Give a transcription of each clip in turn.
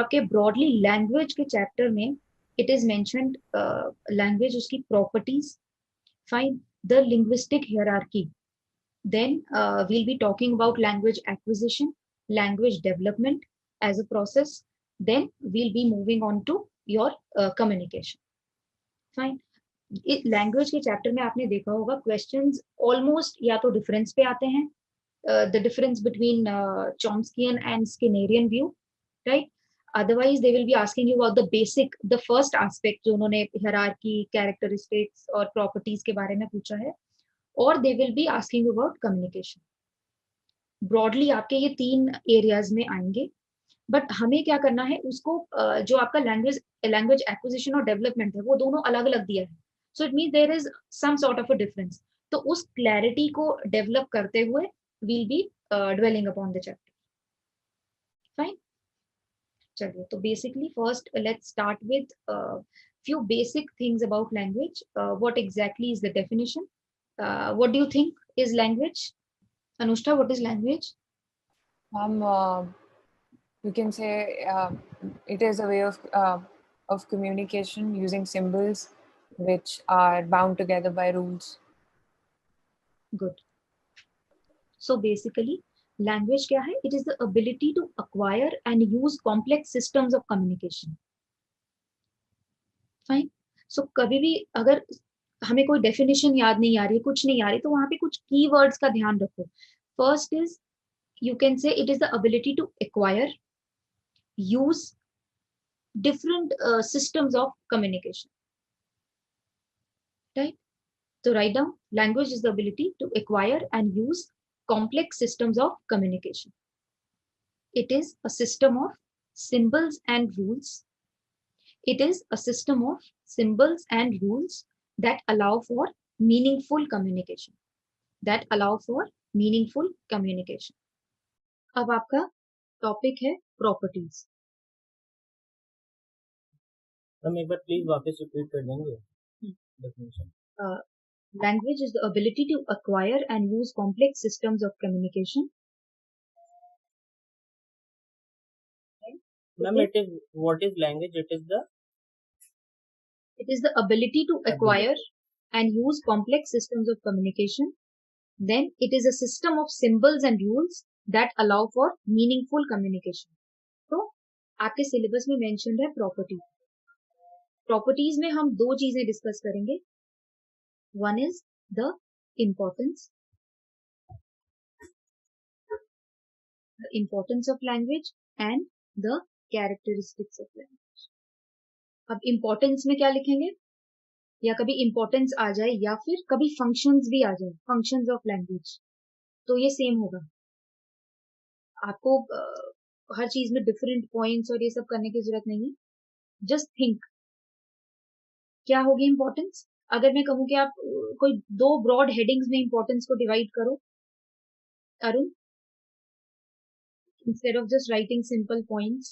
आपके broadly language के chapter में इट इज मेंशन्ड लैंग्वेज, उसकी properties, fine, the linguistic hierarchy, then we'll be talking about language acquisition, language development as a process, then we'll be moving on to your communication, fine. Language के chapter में आपने देखा होगा questions almost या तो difference पे आते हैं, the difference between Chomskyan and Skinnerian view, right. Otherwise they will be asking you about the basic, the first aspect जो उन्होंने हायरार्की, कैरेक्टरिस्टिक्स और प्रॉपर्टीज के बारे में पूछा है, और दे will be asking you about communication. Broadly आपके ये तीन एरियाज में आएंगे, बट हमें क्या करना है उसको, जो आपका लैंग्वेज लैंग्वेज एक्विजिशन और डेवलपमेंट है वो दोनों अलग अलग दिया है. So it mean there is some sort of a difference. तो उस क्लैरिटी को डेवलप करते हुए will be dwelling upon the chapter, fine. चलिए, तो basically first let's start with few basic things about language. What exactly is the definition? What do you think is language? Anushka, what is language? You can say it is a way of communication using symbols which are bound together by rules. Good. So basically, language क्या है? It is the ability to acquire and use complex systems of communication. Fine. So कभी भी अगर हमें कोई definition याद नहीं आ रही, कुछ नहीं आ रही, तो वहां पे कुछ कीवर्ड्स का ध्यान रखो. First is, you can say it is the ability to acquire, use different systems of communication, right? So write down, language is the ability to acquire and use complex systems of communication. It is a system of symbols and rules. It is a system of symbols and rules that allow for meaningful communication. That allow for meaningful communication. अब आपका topic है properties. हम एक बार please वापस repeat कर देंगे definition. Language is the ability to acquire and use complex systems of communication. Ma'am, it is, what is language? It is the ability to acquire and use complex systems of communication. Then it is a system of symbols and rules that allow for meaningful communication. तो आपके syllabus में mentioned है property. Properties में हम दो चीजें discuss करेंगे. One is the importance of language and the characteristics of language. अब इम्पोर्टेंस में क्या लिखेंगे, या कभी इम्पोर्टेंस आ जाए या फिर कभी फंक्शंस भी आ जाए, फंक्शंस ऑफ लैंग्वेज, तो ये सेम होगा. आपको हर चीज में डिफरेंट पॉइंट्स और ये सब करने की जरूरत नहीं है. जस्ट थिंक क्या होगी इम्पोर्टेंस. अगर मैं कहूँ कि आप कोई दो ब्रॉड हेडिंग्स में इम्पोर्टेंस को डिवाइड करो, Arun, instead of just writing simple points,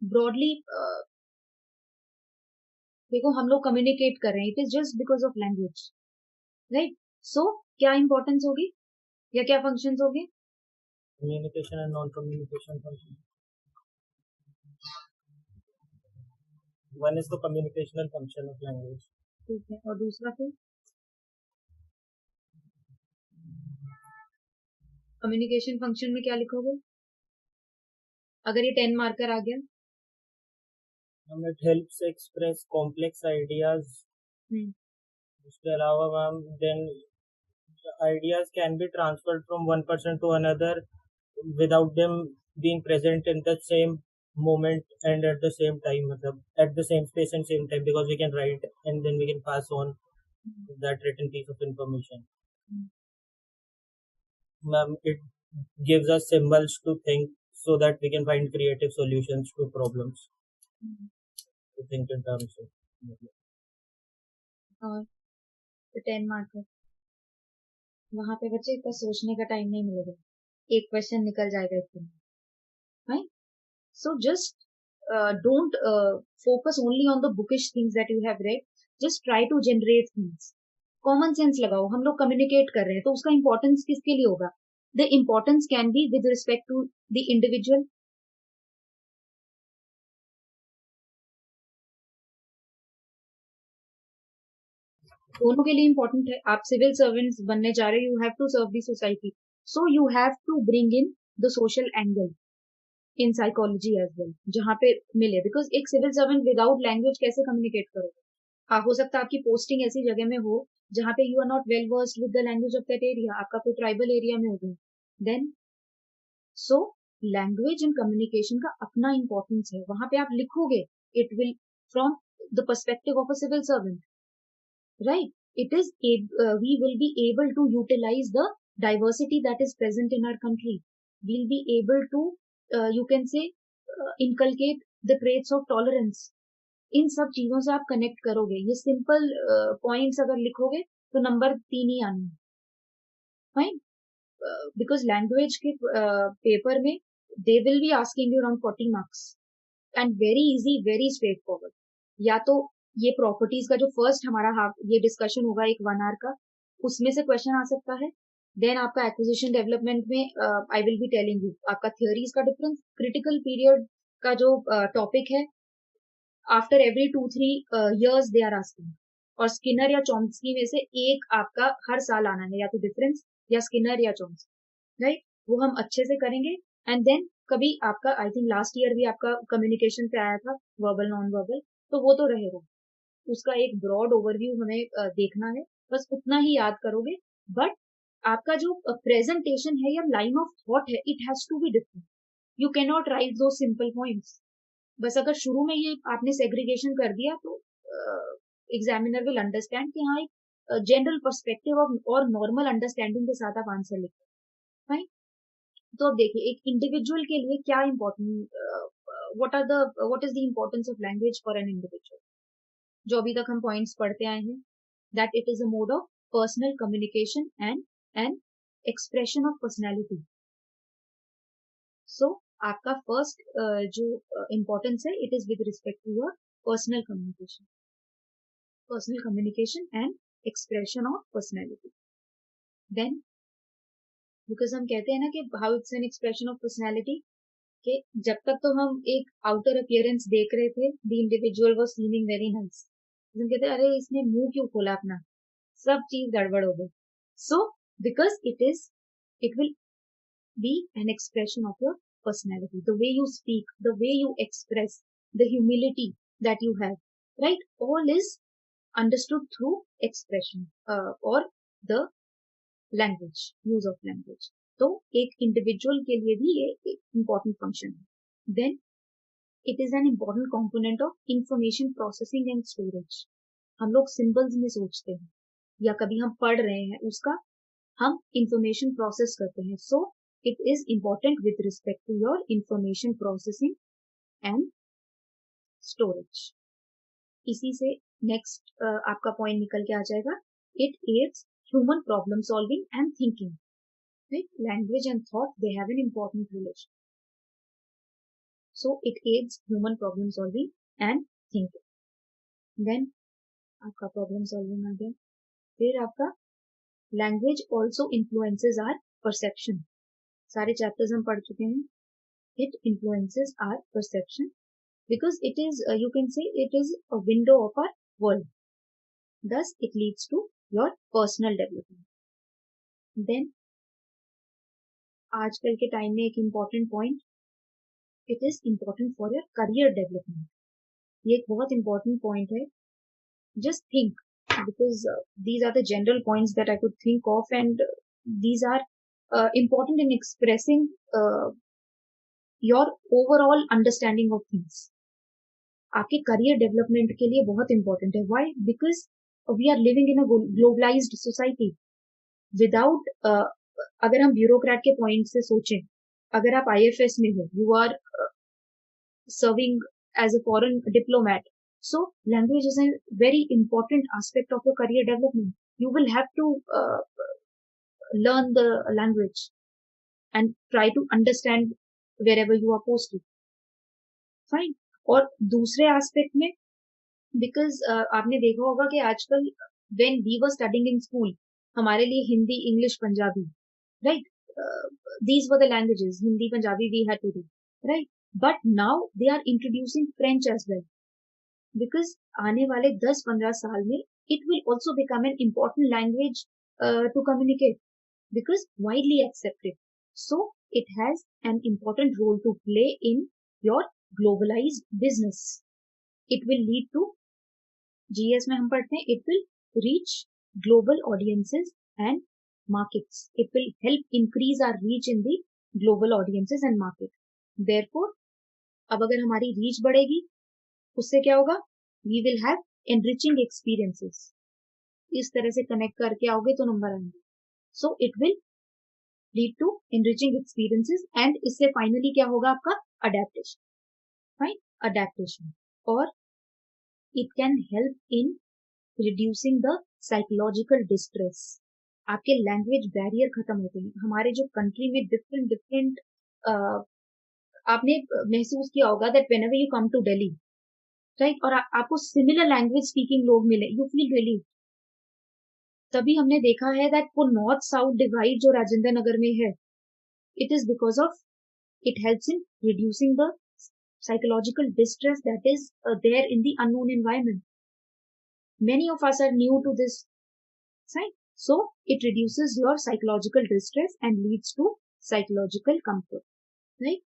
broadly देखो हम लोग कम्युनिकेट कर रहे हैं, it is just because of language, right. So क्या इंपॉर्टेंस होगी या क्या फंक्शंस होंगे? Communication and non communication function. One is the communicational function of language. ठीक है, और दूसरा फिर कम्युनिकेशन फंक्शन में क्या लिखोगे अगर ये 10 मार्कर आ गया? It helps express complex ideas. उसके अलावा ma'am then ideas can be transferred from one person to another without them being present in the same moment and at the same time, मतलब at the same space and same time, because we can write and then we can pass on that written piece of information. Ma'am, it gives us symbols to think so that we can find creative solutions to problems. To think in terms of. और 10 marker वहां पे बच्चे इतना सोचने का time नहीं मिलेगा, एक क्वेश्चन निकल जाएगा इतने में, right. So just don't focus only on the bookish things that you have read. Just try to generate things. Common sense लगाओ. हम लोग कम्युनिकेट कर रहे हैं तो उसका इंपॉर्टेंस किसके लिए होगा? The importance can be with respect to the individual, दोनों के लिए इंपॉर्टेंट है. आप सिविल सर्वेंट्स बनने जा रहे हो, you have to serve the society, so you have to bring in the social angle in psychology as well, जहाँ पे मिले. बिकॉज एक सिविल सर्वेंट विदाउट लैंग्वेज कैसे कम्युनिकेट करोगे? हाँ, हो सकता है आपकी पोस्टिंग ऐसी जगह में हो जहाँ पे you are not well versed with the language of that area, आपका कोई ट्राइबल एरिया में होगा, then so language and communication का अपना इंपॉर्टेंस है. वहां पे आप लिखोगे, it will from the perspective of a civil servant, right? It is we will be able to utilize the diversity that is present in our country. We'll be able to you can say inculcate the traits of tolerance. इन सब चीजों से आप connect करोगे. ये simple points अगर लिखोगे तो number 3 ही आना है. फाइन. बिकॉज लैंग्वेज के पेपर में दे will be asking you around 40 marks and very easy, very straight forward. या तो ये प्रॉपर्टीज का जो फर्स्ट हमारा हाफ ये डिस्कशन होगा एक 1 आवर का, उसमें से क्वेश्चन आ सकता है. देन आपका एक्विजिशन डेवलपमेंट में I will be telling you आपका थियोरीज का डिफरेंस. क्रिटिकल पीरियड का जो टॉपिक है, after every 2-3 years they are asking, और स्किनर या चॉम्स्की में से एक आपका हर साल आना है, या तो डिफरेंस या स्किनर या चॉम्स्की, राइट? वो हम अच्छे से करेंगे. एंड देन कभी आपका आई थिंक लास्ट ईयर भी आपका कम्युनिकेशन पे आया था, वर्बल नॉन वर्बल, तो वो तो रहेगा. उसका एक ब्रॉड ओवरव्यू हमें देखना है, बस उतना ही याद करोगे. बट आपका जो प्रेजेंटेशन है या लाइन ऑफ थॉट है, it has to be different. You cannot write दो सिंपल पॉइंट्स. बस अगर शुरू में ये आपने सेग्रीगेशन कर दिया तो एग्जामिनर विल अंडरस्टैंड कि हाँ एक जनरल पर्सपेक्टिव और नॉर्मल अंडरस्टैंडिंग के साथ आप आंसर लिखते हैं. राइट? तो अब देखिए एक इंडिविजुअल के लिए क्या important, what is the importance of language for an individual. जो अभी तक हम पॉइंट्स पढ़ते आए हैं, that it is a mode of personal communication and an expression of personality. So आपका फर्स्ट जो इंपॉर्टेंस है, it is with respect to your personal communication and expression of personality. Then because हम कहते हैं ना कि how it's an expression of personality, कि जब तक तो हम एक आउटर अपीयरेंस देख रहे थे, the individual was seeming very nice. हम कहते हैं अरे इसने मुंह क्यों खोला अपना, सब चीज गड़बड़ हो गई. So because it will be an expression of your personality, the way you speak, the way you express, the humility that you have, right? All is understood through expression or the language, use of language. तो एक individual के लिए भी ये एक important function है. Then it is an important component of information processing and storage. हम लोग सिंबल्स में सोचते हैं या कभी हम पढ़ रहे हैं उसका हम इंफॉर्मेशन प्रोसेस करते हैं. सो it is important with respect to your information processing and storage. इसी से नेक्स्ट आपका पॉइंट निकल के आ जाएगा, it aids human problem solving and thinking. Right? Language and thought, they have an important relation. So it aids human problem solving and thinking. Then आपका problem solving आ गया. फिर आपका language also influences our perception. सारे chapters हम पढ़ चुके हैं. It influences our perception because it is you can say it is a window of our world. Thus it leads to your personal development. Then आजकल के time में एक important point, it is important for your career development. ये एक बहुत important point है. Just think, because these are the general points that I could think of, and these are important in expressing your overall understanding of things. आपके career development के लिए बहुत important है. Why? Because we are living in a globalized society. Without अगर हम bureaucrat के point से सोचें, अगर आप आईएफएस में हो, you are serving as a foreign diplomat, so language is a very important aspect of your career development. You will have to learn the language and try to understand wherever you are posted. Fine. और दूसरे aspect में, because आपने देखा होगा कि आजकल when we were studying in school, हमारे लिए Hindi, English, Punjabi, right, these were the languages, Hindi, Punjabi we had to do, right. But now they are introducing French as well, because आने वाले 10-15 साल में it will also become an important language to communicate because widely accepted. So it has an important role to play in your globalized business. It will lead to, GS में हम पढ़ते हैं, it will reach global audiences and markets. It will help increase our reach in the global audiences and market. Therefore, अब अगर हमारी reach बढ़ेगी, उससे क्या होगा? We will have enriching experiences. इस तरह से कनेक्ट करके आओगे तो नंबर आएंगे. So it will lead to enriching experiences and इससे finally क्या होगा आपका? Adaptation. Right? Adaptation. और it can help in reducing the psychological distress. आपके लैंग्वेज बैरियर खत्म होते हैं. हमारे जो कंट्री में डिफरेंट आपने महसूस किया होगा that whenever you come to Delhi, right, और आपको सिमिलर लैंग्वेज स्पीकिंग लोग मिले, यू फील रिलीव. तभी हमने देखा है दैट वो नॉर्थ साउथ डिवाइड जो राजेंद्र नगर में है, it is because of it helps in reducing the psychological distress that is there in the unknown environment. Many of us are new to this, right? So it reduces your psychological distress and leads to psychological comfort, right?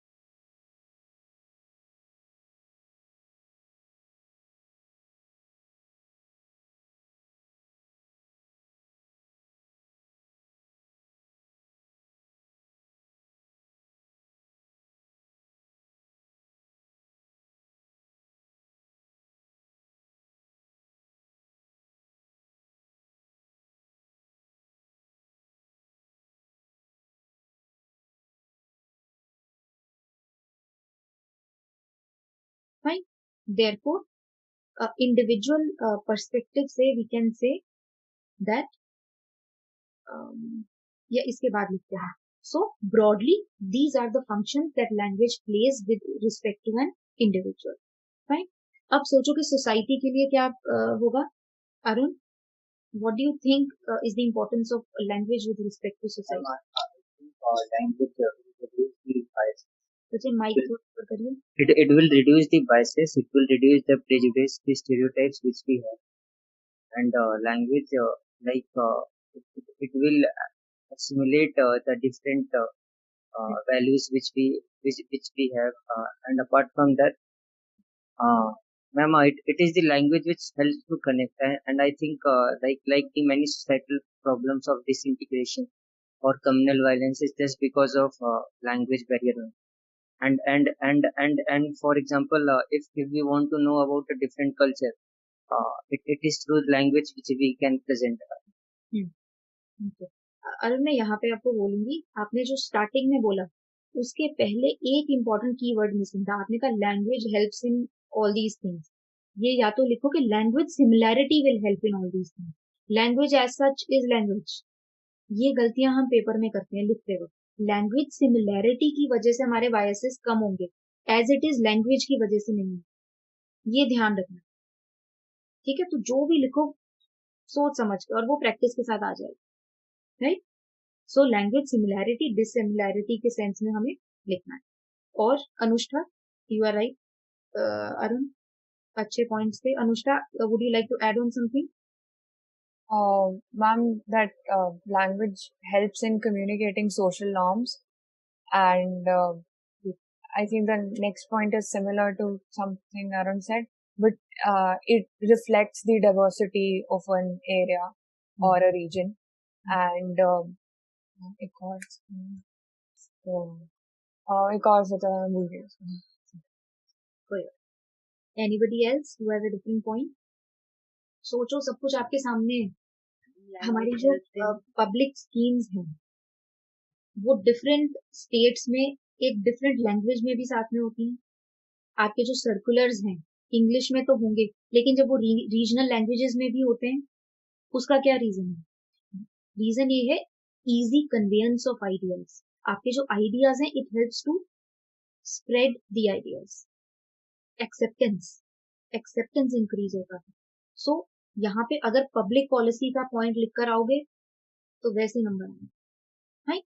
Right? Therefore, individual perspective से we can say that या इसके बाद लिखते हैं. So broadly, these are the functions that language plays with respect to an individual. Right? अब सोचो कि society के लिए क्या होगा. Arun, what do you think is the importance of language with respect to society? Language will reduce the biases. तो mic ऊपर करिए. It will reduce the biases. It will reduce the prejudice, the stereotypes which we have, and language it will assimilate the different values which we have, and apart from that, ma'am, it is the language which helps to connect, and I think like the many societal problems of disintegration or communal violence is just because of language barrier. And for example, if we want to know about a different culture, it is through language which we can present. Okay. Arun, मैं यहाँ पे आपको बोलूंगी, आपने जो starting में बोला उसके पहले एक इम्पोर्टेंट कीवर्ड मिसिंग था. आपने कहा language helps in all these things. ये या तो लिखो कि language similarity will help in all these things. Language as such is language. ये गलतियां हम पेपर में करते हैं लिखते वक्त. लैंग्वेज सिमिलैरिटी की वजह से हमारे बायसेस कम होंगे, एज इट इज लैंग्वेज की वजह से नहीं. ये ध्यान रखना, ठीक है? तो जो भी लिखो सोच समझ के, और वो प्रैक्टिस के साथ आ जाएगा. Right? So language similarity dissimilarity के सेंस में हमें लिखना है. और Anushtha, you are right. Arun, अच्छे पॉइंट्स थे. Anushtha, would you like to add on something? Ma'am, that language helps in communicating social norms, and I think the next point is similar to something Arun said, but it reflects the diversity of an area or a region, and एक और होता है movies. Anybody else who has a different point? सोचो, सब कुछ आपके सामने है. हमारी जो पब्लिक स्कीम्स हैं वो डिफरेंट स्टेट्स में एक डिफरेंट लैंग्वेज में भी साथ में होती हैं. आपके जो सर्कुलर्स हैं इंग्लिश में तो होंगे, लेकिन जब वो रीजनल लैंग्वेजेस में भी होते हैं, उसका क्या रीजन है? रीजन ये है इजी कन्वेयंस ऑफ आइडियाज. आपके जो आइडियाज हैं, it helps to spread the ideas. Acceptance increase होता है. सो यहाँ पे अगर पब्लिक पॉलिसी का पॉइंट लिखकर आओगे तो वैसे नंबर आएंगे. Right?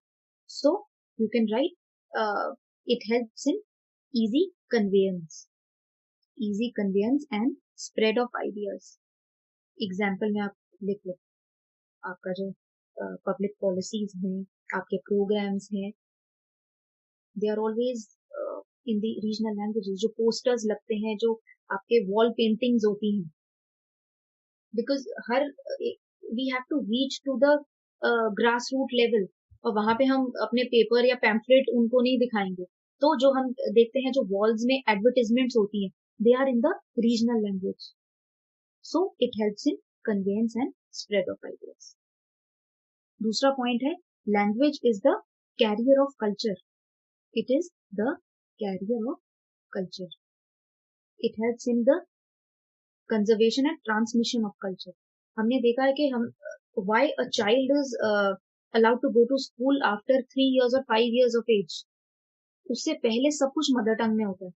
So you can write it helps in easy conveyance and spread of ideas. Example में आप लिख लो, आपका जो पब्लिक पॉलिसीज हैं, आपके प्रोग्राम्स हैं, they are always in the regional languages. जो पोस्टर्स लगते हैं, जो आपके वॉल पेंटिंग्स होती हैं, because here we have to reach to the grass root level, और वहां पे हम अपने पेपर या पैम्फलेट उनको नहीं दिखाएंगे. तो जो हम देखते हैं, जो वॉल्स में एडवर्टिजमेंट्स होती हैं, they are in the regional language. So it helps in conveyance and spread of ideas. दूसरा पॉइंट है, language is the carrier of culture. It is the carrier of culture. It helps in the conservation and transmission of culture. हमने देखा है कि हम why a child is allowed to go to school after 3 years or 5 years of age. उससे पहले सब कुछ mother tongue में होता है.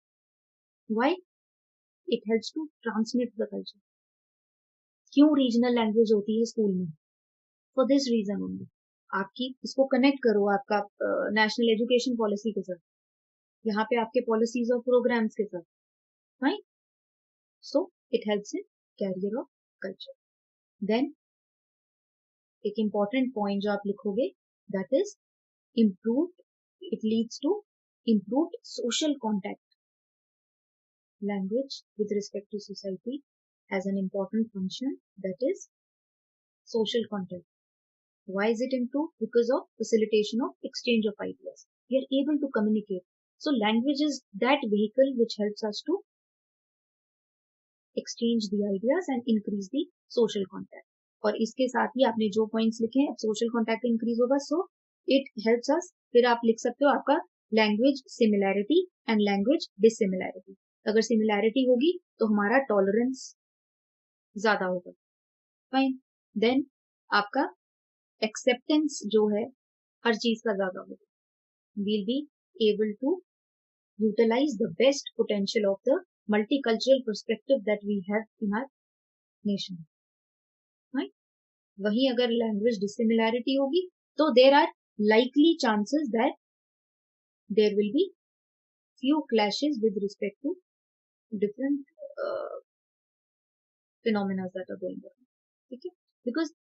Why? It helps to transmit the culture. क्यों रीजनल लैंग्वेज होती है स्कूल में? For this reason only. आपकी इसको कनेक्ट करो आपका नेशनल एजुकेशन पॉलिसी के साथ, यहाँ पे आपके पॉलिसीज और प्रोग्राम्स के साथ, right? So it helps in carrier of culture. Then एक इंपॉर्टेंट पॉइंट जो आप लिखोगे, that is improved, it leads to improved social contact. Language with respect to society has an important function, that is social contact. Why is it improved? Because of facilitation of exchange of ideas. We are able to communicate. So language is that vehicle which helps us to exchange the ideas and increase the social contact. और इसके साथ ही आपने जो points लिखे हैं, अब social contact increase होगा, सो it helps us. फिर आप लिख सकते हो आपका language similarity and language dissimilarity. अगर सिमिलैरिटी होगी तो हमारा टॉलरेंस ज्यादा होगा. फाइन. देन आपका एक्सेप्टेंस जो है हर चीज का ज्यादा होगा. Will be able to utilize the best potential of the multicultural perspective that we have in our nation. Right? वहीं अगर लैंग्वेज डिसिमिलैरिटी होगी तो there are likely chances that there will be few clashes with respect to different phenomena that are going on. ठीक है? Because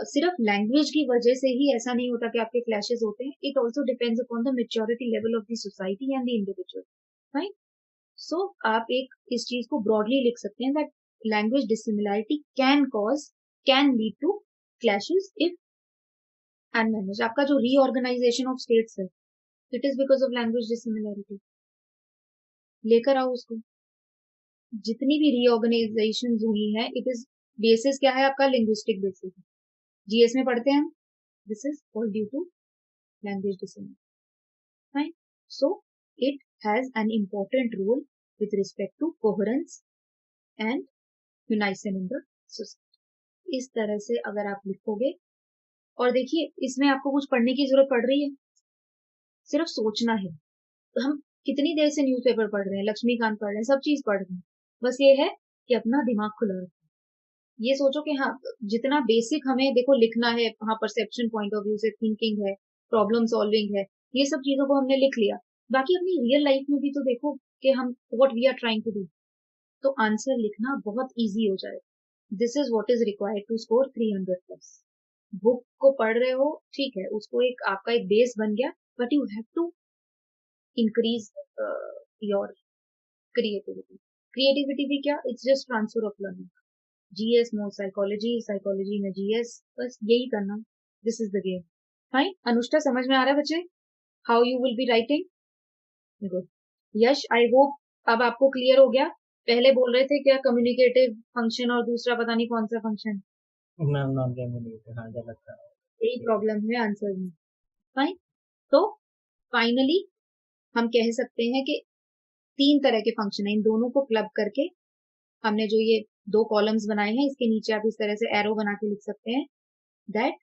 सिर्फ language की वजह से ही ऐसा नहीं होता कि आपके क्लैशेस होते हैं. It also depends upon the maturity level of the society and the individual. Right? So आप एक इस चीज को ब्रॉडली लिख सकते हैं, that language dissimilarity can lead to clashes if unmanage. आपका जो रीऑर्गेनाइजेशन ऑफ स्टेट्स है, it is because of language dissimilarity. लेकर आओ उसको. जितनी भी रीऑर्गेनाइजेशन हुई है, इट इज बेसिस क्या है आपका? Linguistic basis. जीएस में पढ़ते हैं, this is all due to language dissimilarity. Right? So it has an important role with respect to coherence and unison in the society. इस तरह से अगर आप लिखोगे, और देखिए इसमें आपको कुछ पढ़ने की जरूरत पड़ रही है, सिर्फ सोचना है. हम कितनी देर से न्यूज़पेपर पढ़ रहे हैं, लक्ष्मीकांत पढ़ रहे हैं, सब चीज पढ़ रहे हैं. बस ये है कि अपना दिमाग खुला रखें. ये सोचो कि हाँ, जितना बेसिक हमें देखो लिखना है, हाँ परसेप्शन पॉइंट ऑफ व्यू से थिंकिंग है, प्रॉब्लम सॉल्विंग है, ये सब चीजों को हमने लिख लिया. बाकी अपनी रियल लाइफ में भी तो देखो कि हम what we are trying to do, तो आंसर लिखना बहुत इजी हो जाए. This is what is required to score 300+. Book को पढ़ रहे हो, ठीक है, उसको एक आपका एक बेस बन गया, but you have to increase your creativity. Creativity भी क्या? It's just transfer of learning. GS more psychology, psychology में जीएस, बस यही करना. This is the game. Fine. Anushka समझ में आ रहा है बच्चे? How you will be writing? Good. Yash, I hope अब आपको क्लियर हो गया. पहले बोल रहे थे क्या कम्युनिकेटिव फंक्शन और दूसरा पता नहीं कौन सा फंक्शन. मैम नॉन कम्युनिकेटिव, हाँ गलत था. यही प्रॉब्लम है आंसर में. फाइन. तो फाइनली हम कह सकते हैं कि 3 तरह के फंक्शन है. इन दोनों को क्लब करके हमने जो ये 2 कॉलम्स बनाए हैं, इसके नीचे आप इस तरह से एरो बना के लिख सकते हैं. दैट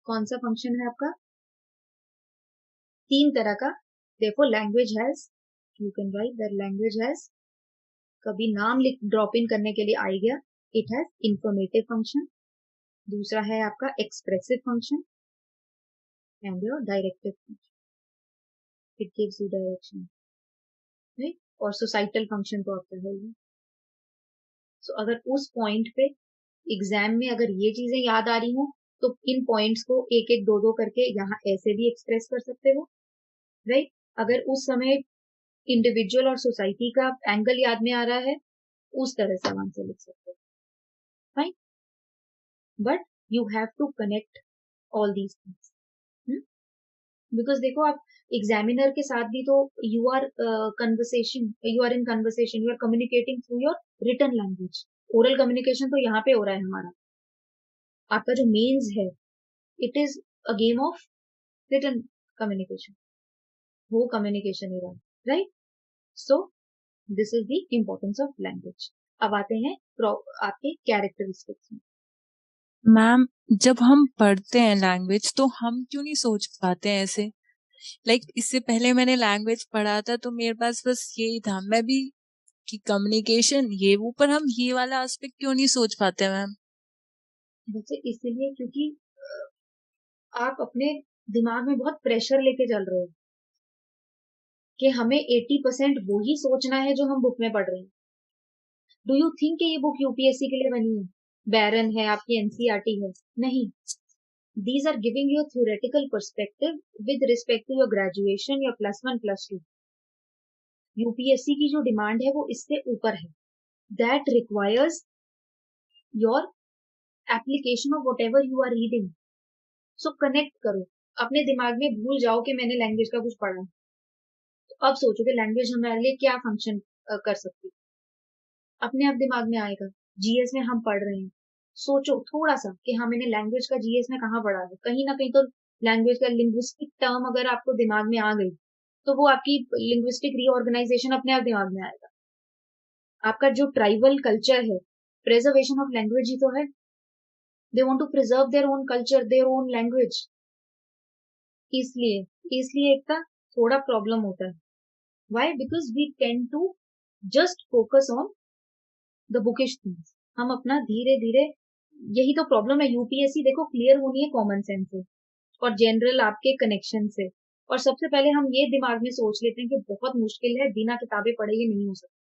कौन सा फंक्शन है आपका? 3 तरह का. देखो, language has, you can write that language has, कभी नाम लिख ड्रॉप इन करने के लिए आ गया, इट हैज इंफॉर्मेटिव फंक्शन. दूसरा है आपका expressive function and your directive function. It gives you direction, right? और सोसाइटल फंक्शन तो आपका है. सो अगर उस पॉइंट पे एग्जाम में अगर ये चीजें याद आ रही हो तो इन पॉइंट्स को एक एक दो दो करके यहाँ ऐसे भी एक्सप्रेस कर सकते हो, राइट। अगर उस समय इंडिविजुअल और सोसाइटी का एंगल याद में आ रहा है, उस तरह से आंसर लिख सकते हो, fine. But you have to connect all these things, because देखो आप एग्जामिनर के साथ भी तो you are you are in conversation, you are communicating through your written language. Oral communication तो यहाँ पे हो रहा है हमारा, आपका जो मेन्स है it is a game of written communication, वो कम्युनिकेशन ही रहा, right. So this is the importance of language. अब आते हैं आपके कैरेक्टरिस्टिक्स में। मैम जब हम पढ़ते हैं लैंग्वेज तो हम क्यों नहीं सोच पाते हैं ऐसे? इससे पहले मैंने लैंग्वेज पढ़ा था तो मेरे पास बस यही था, मैं भी कि कम्युनिकेशन ये वो, पर हम ये वाला एस्पेक्ट क्यों नहीं सोच पाते मैम? वैसे इसलिए क्योंकि आप अपने दिमाग में बहुत प्रेशर लेके चल रहे हो कि हमें 80% वो ही सोचना है जो हम बुक में पढ़ रहे हैं। डू यू थिंक ये बुक यूपीएससी के लिए बनी है, बैरन है, आपकी एनसीईआरटी है? नहीं। These are giving you theoretical perspective with respect to your graduation या +1 +2। यूपीएससी की जो डिमांड है वो इससे ऊपर है, that requires your application of whatever you are reading. So connect करो, अपने दिमाग में भूल जाओ कि मैंने लैंग्वेज का कुछ पढ़ा। तो अब सोचो कि लैंग्वेज हमारे लिए क्या फंक्शन कर सकती है, अपने आप दिमाग में आएगा। जीएस में हम पढ़ रहे हैं, सोचो थोड़ा सा कि हाँ मैंने लैंग्वेज का जीएस में कहाँ पढ़ा है, कहीं ना कहीं तो लैंग्वेज का लिंग्विस्टिक टर्म अगर आपको दिमाग में आ गई तो वो आपकी लिंग्विस्टिक रीऑर्गेनाइजेशन अपने आप दिमाग में आएगा। आपका जो ट्राइबल कल्चर है, प्रिजर्वेशन ऑफ लैंग्वेज ही तो है। They want to preserve their own culture, their own language. इसलिए एक थोड़ा प्रॉब्लम होता है। Why? Because we tend to just focus on the bookish things. हम अपना धीरे धीरे, यही तो प्रॉब्लम है। यूपीएससी देखो क्लियर होनी है कॉमन सेंस से और जनरल आपके कनेक्शन से, और सबसे पहले हम ये दिमाग में सोच लेते हैं कि बहुत मुश्किल है, बिना किताबें पढ़े ये नहीं हो सकता।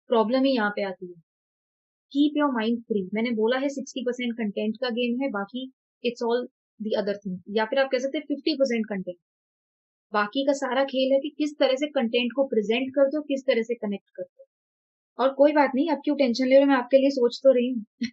प्रॉब्लम ही यहाँ पे आती है। Keep your mind free. मैंने बोला है 60% कंटेंट का गेम है, बाकी it's all the other thing, या फिर आप कह सकते हैं 50% कंटेंट। बाकी का सारा खेल है कि किस तरह से कंटेंट को प्रेजेंट करते हो, किस तरह से कनेक्ट करते हो। और कोई बात नहीं, आप क्यों टेंशन ले रहे हो, मैं आपके लिए सोच तो रही हूँ।